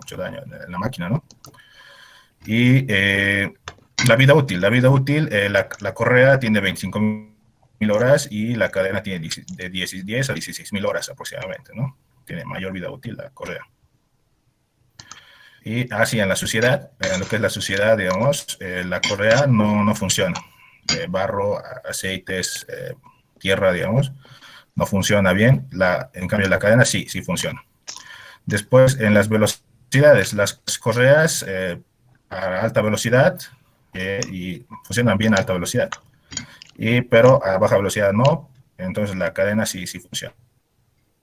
mucho daño en la máquina, ¿no? Y la vida útil, la correa tiene 25.000 horas y la cadena tiene de 10 a 16.000 horas aproximadamente, ¿no? Tiene mayor vida útil la correa. Y así en la suciedad, en lo que es la suciedad, digamos, la correa no funciona. Barro, aceites, tierra, digamos, no funciona bien. En cambio, la cadena sí funciona. Después, en las velocidades, las correas a alta velocidad y funcionan bien a alta velocidad. Pero a baja velocidad no, entonces la cadena sí funciona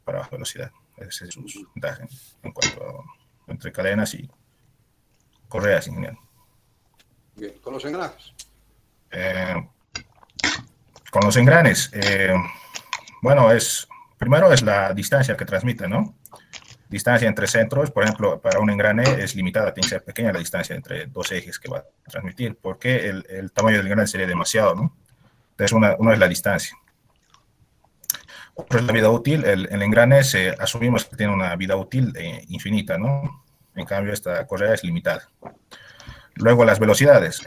para baja velocidad. Ese es su ventaja en cuanto entre cadenas y correas en general. Bien, con los engranes. Con los engranes, bueno, primero es la distancia que transmite, ¿no? Distancia entre centros, por ejemplo, para un engrane es limitada, tiene que ser pequeña la distancia entre dos ejes que va a transmitir, porque el tamaño del engrane sería demasiado, ¿no? Entonces, uno es la distancia. Otro es la vida útil. El engrane asumimos que tiene una vida útil infinita, ¿no? En cambio, esta correa es limitada. Luego, las velocidades.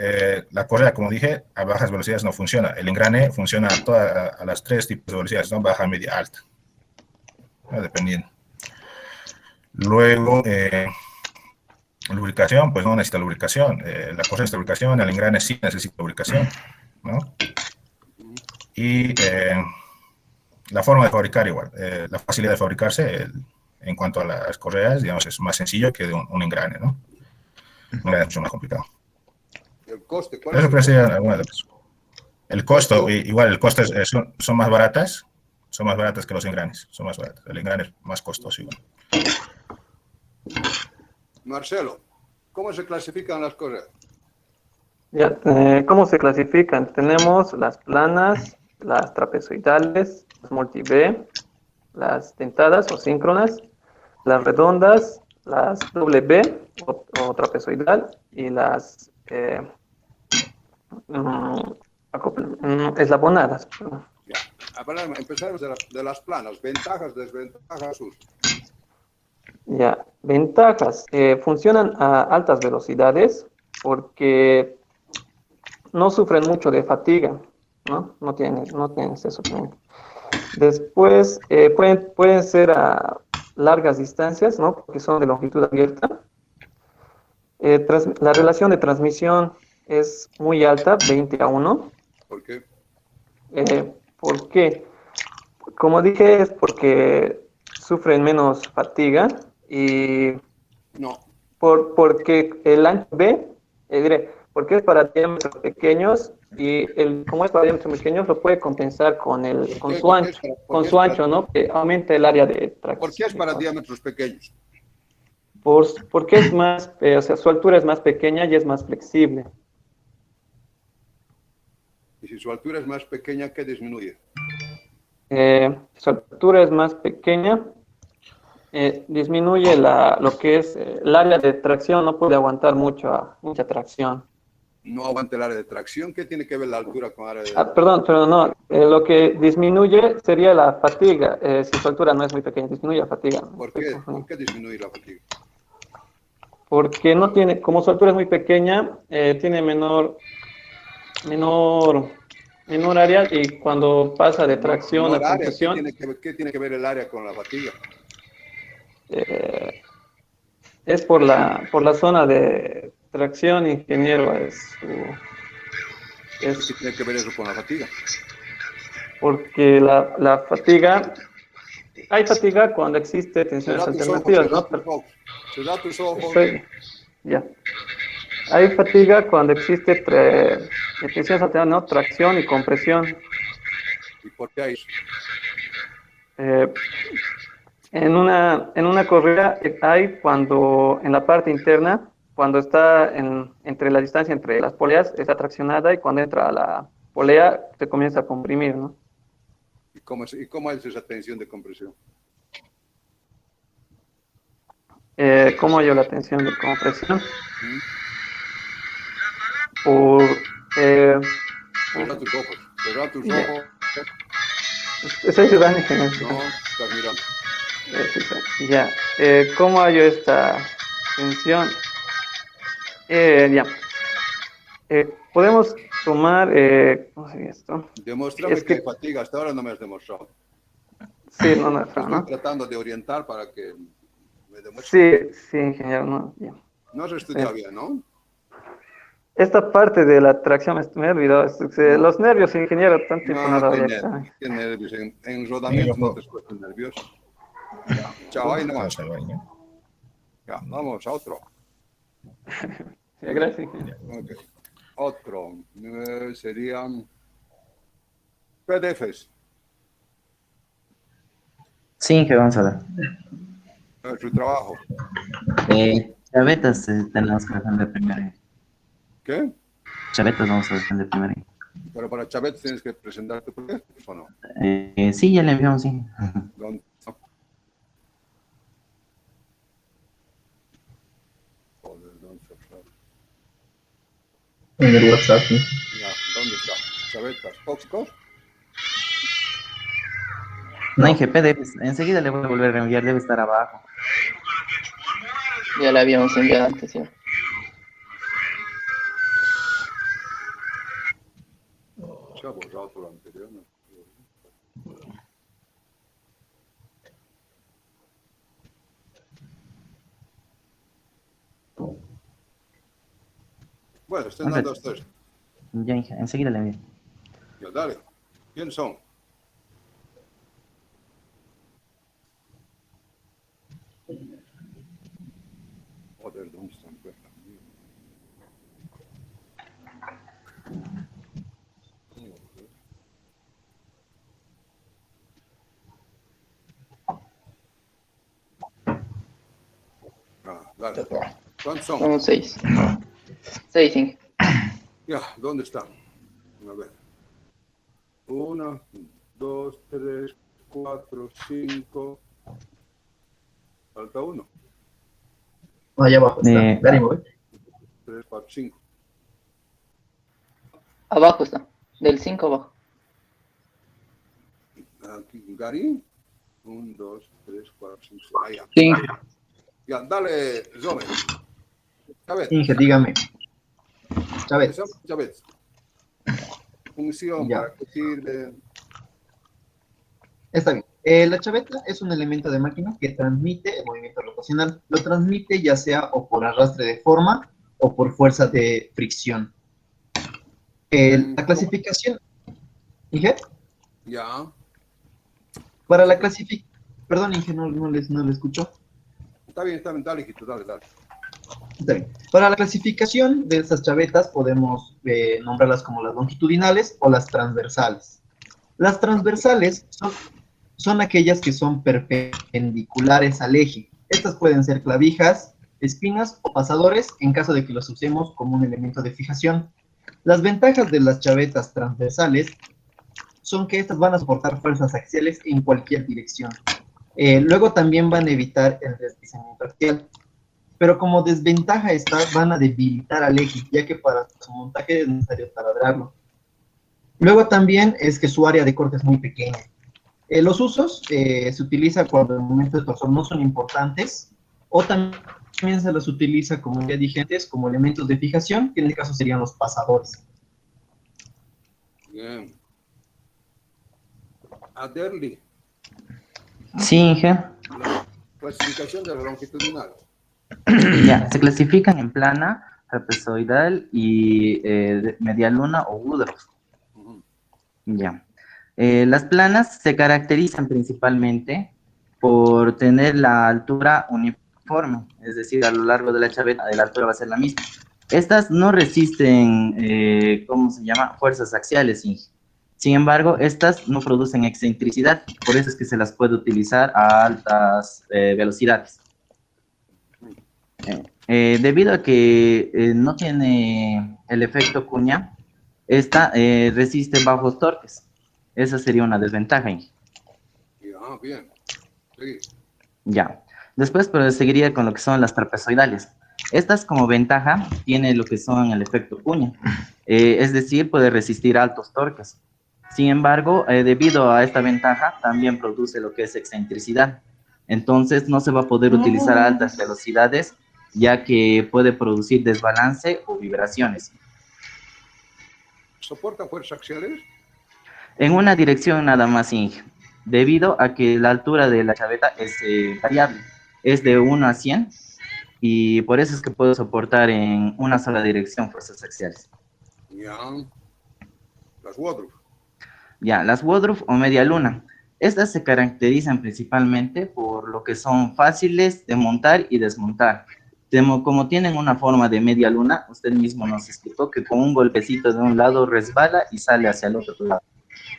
La correa, como dije, a bajas velocidades no funciona. El engrane funciona a las tres tipos de velocidades, ¿no? Baja, media, alta. Dependiendo. Luego, lubricación, pues no necesita lubricación. La correa necesita lubricación, el engrane sí necesita lubricación, ¿no? Y la forma de fabricar igual. La facilidad de fabricarse, en cuanto a las correas, digamos, es más sencillo que de un engrane, ¿no? Un engrane es mucho más complicado. ¿El coste? ¿Cuál Eso es el coste? sería alguna de las. El costo, igual, el costo son más baratas. Son más baratas que los engranes. Son más baratas. El engrane es más costoso igual. Marcelo, ¿cómo se clasifican las correas? Ya, ¿cómo se clasifican? Tenemos las planas, las trapezoidales, las multi-B, las dentadas o síncronas, las redondas, las doble B o trapezoidal y las eslabonadas. Ya. Empezaremos de las planas. Ventajas, desventajas, uso. Ya, ventajas. Funcionan a altas velocidades porque no sufren mucho de fatiga, ¿no? No tienen ese sufrimiento. Después, pueden ser a largas distancias, ¿no? Porque son de longitud abierta. La relación de transmisión es muy alta, 20-1. ¿Por qué? ¿Por qué? Como dije, es porque sufren menos fatiga y No. porque el ancho B, diré, porque es para diámetros pequeños y como es para diámetros pequeños lo puede compensar con su ancho, ¿no? Que aumenta el área de tracción. ¿Por qué es para diámetros pequeños? Porque es más, o sea, su altura es más pequeña y es más flexible. Y si su altura es más pequeña, ¿qué disminuye? Su altura es más pequeña, disminuye lo que es el área de tracción, no puede aguantar mucha tracción. No aguanta el área de tracción. ¿Qué tiene que ver la altura con área de Perdón, pero no, lo que disminuye sería la fatiga. Si su altura no es muy pequeña, disminuye la fatiga. ¿Por qué disminuye la fatiga? Porque no tiene, como su altura es muy pequeña, tiene menor área y cuando pasa de tracción a compresión. ¿Qué tiene que ver el área con la fatiga? Es por la zona de tracción, ingeniero. ¿Qué tiene que ver eso con la fatiga? Porque la fatiga, hay fatiga cuando existe tensiones alternativas, ¿no? Se da tus ojos. Ya. Hay fatiga cuando existe tensiones alternativas, ¿no? Tracción y compresión. ¿Y por qué hay eso? En una correa hay cuando en la parte interna, cuando está entre la distancia entre las poleas, está traccionada y cuando entra a la polea se comienza a comprimir, ¿no? ¿Y cómo es esa tensión de compresión? ¿Cómo hallo la tensión de compresión? Cierra tus ojos. Cierra tus ojos. Estoy ayudando, ingeniero. No, estás mirando. Ya. ¿Cómo hallo esta Tensión. Ya. Podemos tomar, ¿cómo sería esto? Demuéstrame Es que hay que, fatiga. Hasta ahora no me has demostrado. sí, no, no, Estoy ¿no? tratando de orientar para que me demuestre. Sí, sí, ingeniero, no, ya. No has estudiado bien, ¿no? Esta parte de la tracción me he olvidado. No, Los nervios, ingeniero, tanto tiempo no he no, dado qué ya nervios. examen. Qué nervios. En Sí, rodamiento no te has puesto nervioso. Ya, chao, ahí nomás. vamos a ver, ¿no? Ya, vamos a otro. Sí, gracias, ingeniero. Ya. Ok. Otro serían PDFs. Sí, que vamos a ver. Su trabajo. Chavetas tenemos que defender primero. ¿Qué? Chavetas vamos a defender primero. Pero para Chávez tienes que presentar tu teléfono. Sí, ya le enviamos, sí. ¿Dónde está? Joder, ¿dónde está? En el WhatsApp, sí. Ya, ¿dónde está? Chavetas, tóxicos. No, en GP, enseguida le voy a volver a enviar, debe estar abajo. Ya la habíamos enviado antes, ya. Se ha borrado todo lo anterior, ¿no? Bueno, estén dando estos. Ya, enseguida le envío. Ya, dale. ¿Quién son? Joder, ¿dónde están? Ah, dale. ¿Cuántos son? Son 6. 6, sí. Ya, ¿dónde están? A ver. 1, 2, 3, 4, 5. Falta uno. Allá abajo está. Gary, voy. 3, 4, 5. Abajo está. Del 5 abajo. Aquí, Gary. 1, 2, 3, 4, 5. Ahí ya. Sí. Ya, dale, Zomer. Chávez. Inge, dígame. Chávez. Chávez. Función, Ya. ¿para qué sirve? Está bien. La chaveta es un elemento de máquina que transmite el movimiento rotacional. Lo transmite ya sea o por arrastre de forma o por fuerza de fricción. La clasificación, Inge, Ya. para la clasificación, perdón, Inge, no le escucho. Está bien, dale, hijito, dale. Está bien. Para la clasificación de estas chavetas podemos nombrarlas como las longitudinales o las transversales. Las transversales son aquellas que son perpendiculares al eje. Estas pueden ser clavijas, espinas o pasadores en caso de que los usemos como un elemento de fijación. Las ventajas de las chavetas transversales son que estas van a soportar fuerzas axiales en cualquier dirección. Luego también van a evitar el deslizamiento axial. Pero como desventaja van a debilitar al eje, ya que para su montaje es necesario taladrarlo. Luego también es que su área de corte es muy pequeña. Los usos se utiliza cuando el momento de torsión no son importantes, o también se los utiliza, como ya dije antes, como elementos de fijación, que en este caso serían los pasadores. Bien. Aderly. Sí, Inge. La clasificación de la longitudinal. Ya, se clasifican en plana, trapezoidal y medialuna o Woodruff. Ya. Las planas se caracterizan principalmente por tener la altura uniforme, es decir, a lo largo de la chaveta la altura va a ser la misma. Estas no resisten, ¿cómo se llama? Fuerzas axiales, Inge. Sin embargo, estas no producen excentricidad, por eso es que se las puede utilizar a altas velocidades. Debido a que no tiene el efecto cuña, esta resiste bajos torques. Esa sería una desventaja. Ya, bien. Sí. Ya. Después, pero seguiría con lo que son las trapezoidales. Estas, como ventaja, tienen lo que son el efecto cuña. Es decir, puede resistir altos torques. Sin embargo, debido a esta ventaja, también produce lo que es excentricidad. Entonces, no se va a poder utilizar a altas velocidades ya que puede producir desbalance o vibraciones. ¿Soporta fuerzas axiales? En una dirección nada más, Inge, debido a que la altura de la chaveta es variable, es de 1 a 100, y por eso es que puede soportar en una sola dirección fuerzas axiales. Ya. Las Woodruff. Ya, las Woodruff o media luna. Estas se caracterizan principalmente por lo que son fáciles de montar y desmontar. Como tienen una forma de media luna, usted mismo nos explicó que con un golpecito de un lado resbala y sale hacia el otro lado.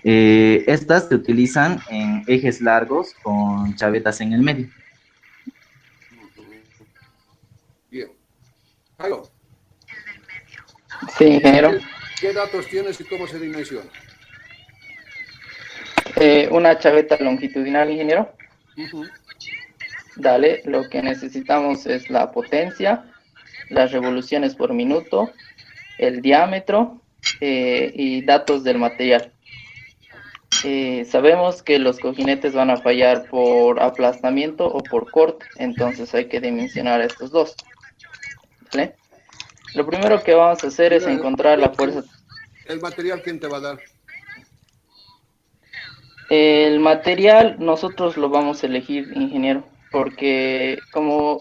Estas se utilizan en ejes largos con chavetas en el medio. Bien. Jairo, Sí, ingeniero. ¿qué datos tienes y cómo se dimensiona? Una chaveta longitudinal, ingeniero. Ujú. Dale, lo que necesitamos es la potencia, las revoluciones por minuto, el diámetro y datos del material. Sabemos que los cojinetes van a fallar por aplastamiento o por corte, entonces hay que dimensionar estos dos. ¿Vale? Lo primero que vamos a hacer es encontrar la fuerza. ¿El material quién te va a dar? El material nosotros lo vamos a elegir, ingeniero, porque como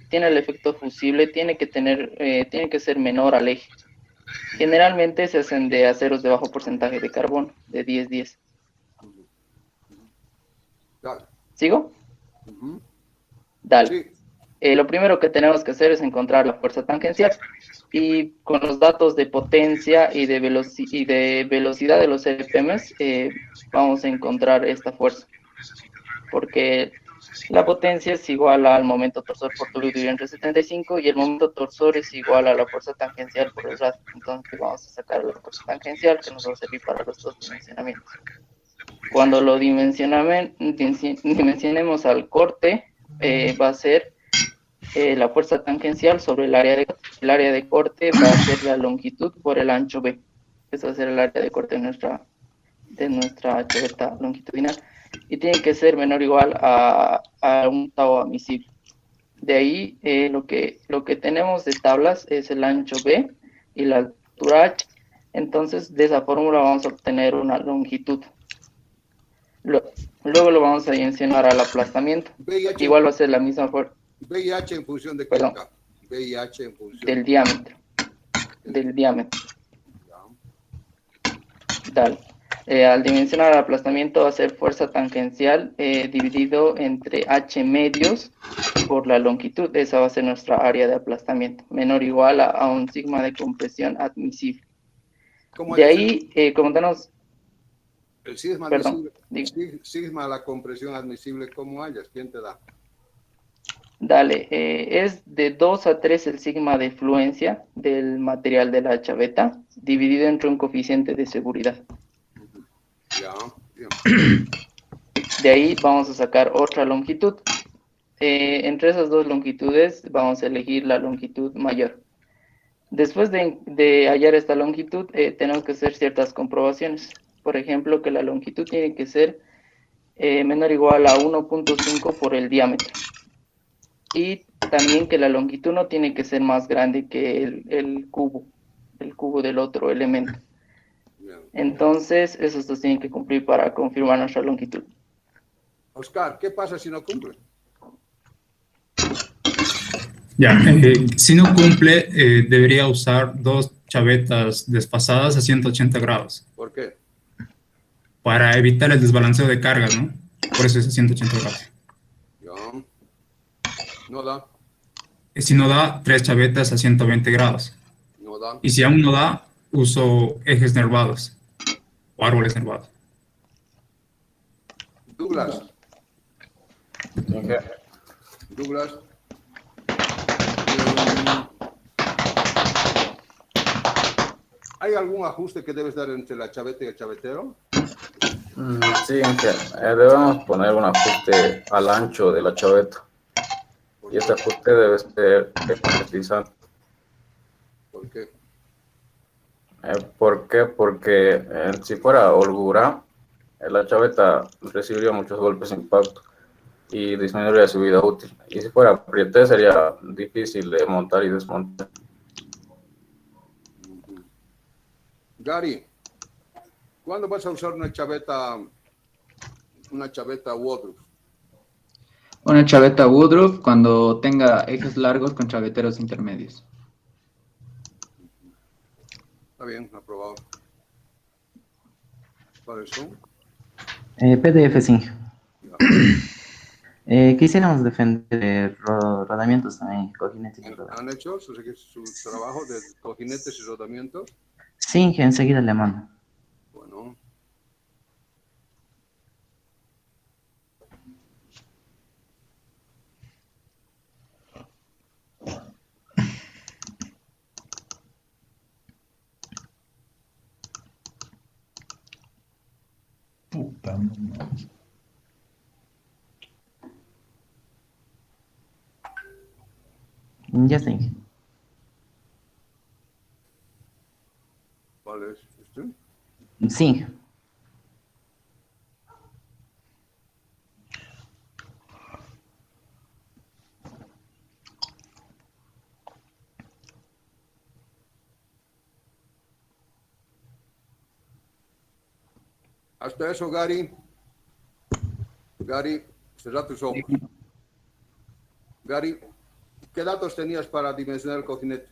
tiene el efecto fusible, tiene que ser menor al eje. Generalmente se hacen de aceros de bajo porcentaje de carbono, de 10-10. Dale. ¿Sigo? Ujú. Dale. Sí. Lo primero que tenemos que hacer es encontrar la fuerza tangencial, y con los datos de potencia y de velocidad de los RPMs vamos a encontrar esta fuerza, porque la potencia es igual al momento torsor por tu dividido entre 75 y el momento torsor es igual a la fuerza tangencial por el radio. Entonces vamos a sacar la fuerza tangencial, que nos va a servir para los dos dimensionamientos. Cuando lo dimensionemos al corte, va a ser la fuerza tangencial sobre el área de corte. El área de corte va a ser la longitud por el ancho B. Eso va a ser el área de corte de nuestra chaveta longitudinal. Y tiene que ser menor o igual a un tau admisible. De ahí lo que tenemos de tablas es el ancho B y la altura H. Entonces de esa fórmula vamos a obtener una longitud. Luego lo vamos a dimensionar al aplastamiento. VIH, Igual va a ser la misma fuerza. VIH en función de qué Perdón. acá. VIH en función Del diámetro. Dale. Al dimensionar el aplastamiento va a ser fuerza tangencial dividido entre H medios por la longitud. Esa va a ser nuestra área de aplastamiento, menor o igual a un sigma de compresión admisible. ¿Cómo De es ahí, como tenemos... el sigma Perdón, admisible? Sigma, la compresión admisible, ¿cómo hallas? ¿Quién te da? Dale, es de 2 a 3 el sigma de fluencia del material de la chaveta, dividido entre un coeficiente de seguridad. Ya, bien. De ahí vamos a sacar otra longitud. Entre esas dos longitudes vamos a elegir la longitud mayor. Después de hallar esta longitud, tenemos que hacer ciertas comprobaciones. Por ejemplo, que la longitud tiene que ser menor o igual a 1.5 por el diámetro. Y también que la longitud no tiene que ser más grande que el cubo del otro elemento. Bien. Entonces, esos dos tienen que cumplir para confirmar nuestra longitud. Oscar, ¿qué pasa si no cumple? Ya, si no cumple, debería usar dos chavetas desfasadas a 180 grados ¿Por qué? para evitar el desbalanceo de cargas, ¿no? Por eso es a 180 grados. Ya. No da. Si no da, tres chavetas a 120 grados. No da. Y si aún no da, uso ejes nervados o árboles nervados. Douglas. Douglas. ¿Hay algún ajuste que debes dar entre la chaveta y el chavetero? Sí, debemos poner un ajuste al ancho de la chaveta. Y este ajuste debe ser magnetizante. ¿Por qué? ¿Por qué? Porque si fuera holgura, la chaveta recibiría muchos golpes de impacto. y disminuiría su vida útil. Y si fuera apriete sería difícil de montar y desmontar. Gary, ¿cuándo vas a usar una chaveta Woodruff? Una chaveta Woodruff cuando tenga ejes largos con chaveteros intermedios. Está bien, aprobado. ¿Para eso? PDF Zinc. Ya. Quisiéramos defender rodamientos también, cojinetes y rodamientos. ¿Han hecho su trabajo de cojinetes y rodamientos? Zinc, enseguida le mando. Bueno. Puta madre. Ya Zinc. ¿Cuál es este? Zinc. Hasta eso, Gary. Gary, cerra tus ojos. Gary, ¿qué datos tenías para dimensionar el cojinete?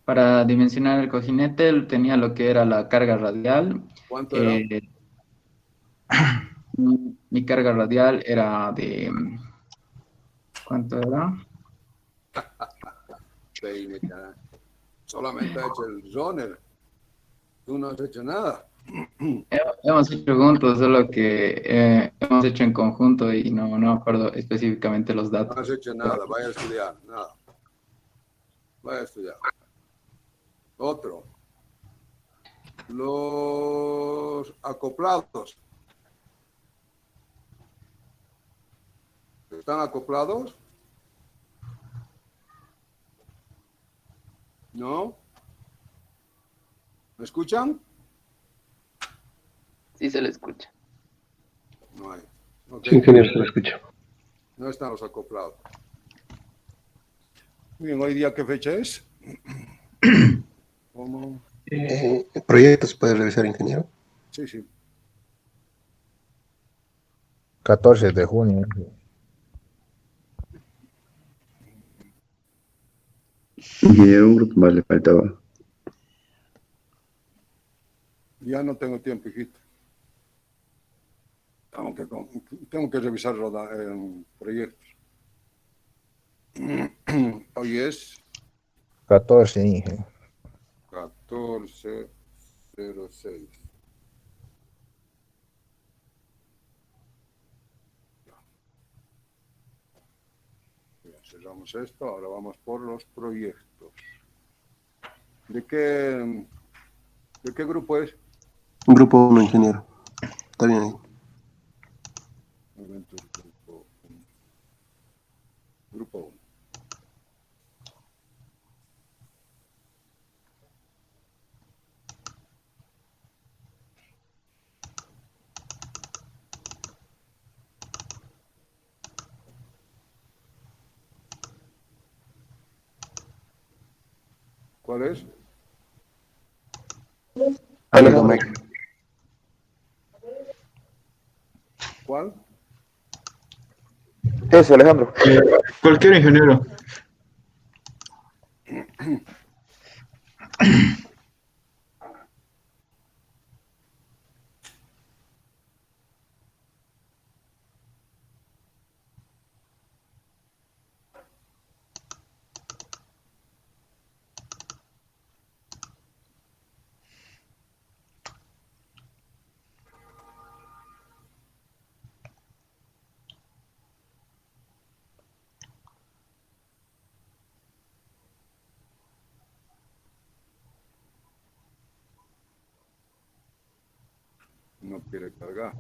Para dimensionar el cojinete tenía lo que era la carga radial. ¿Cuánto era? Mi carga radial era de... ¿Cuánto era? Peine, caray. Solamente ha hecho el runner. Tú no has hecho nada. Hemos hecho juntos, solo que hemos hecho en conjunto y no me acuerdo específicamente los No datos. has hecho nada. Vaya a estudiar. Nada. Vaya a estudiar. Otro. Los acoplados. ¿Están acoplados? ¿No? ¿Me escuchan? Sí se le escucha. No hay. Ok. Sí, ingeniero, se lo escucha. No están los acoplados. Bien, ¿hoy día qué fecha es? ¿Cómo? El proyecto se puede revisar, ingeniero. Sí, sí. 14 de junio. Ingeniero, un grupo más le faltaba. Ya no tengo tiempo, hijito. Tengo que revisar proyectos. Hoy es 14, Inge. 14:06. Ya cerramos esto, ahora vamos por los proyectos. ¿De qué grupo es? Grupo 1, ingeniero. Está bien ahí. Eventos grupo 1. Grupo 1. ¿Cuál es? Alejandro. ¿Cuál? Eso, Alejandro. Cualquier ingeniero. No quiere cargar.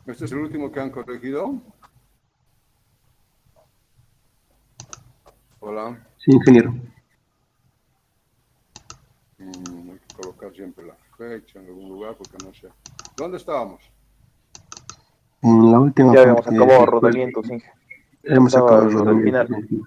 Este es el último que han corregido. Hola. Sí, ingeniero. Hay que colocar siempre la fecha en algún lugar porque no sé. ¿Dónde estábamos? En la última Ya habíamos parte acabado del rodamientos, Inge. hemos Estaba acabado el rodamientos. final. Sí.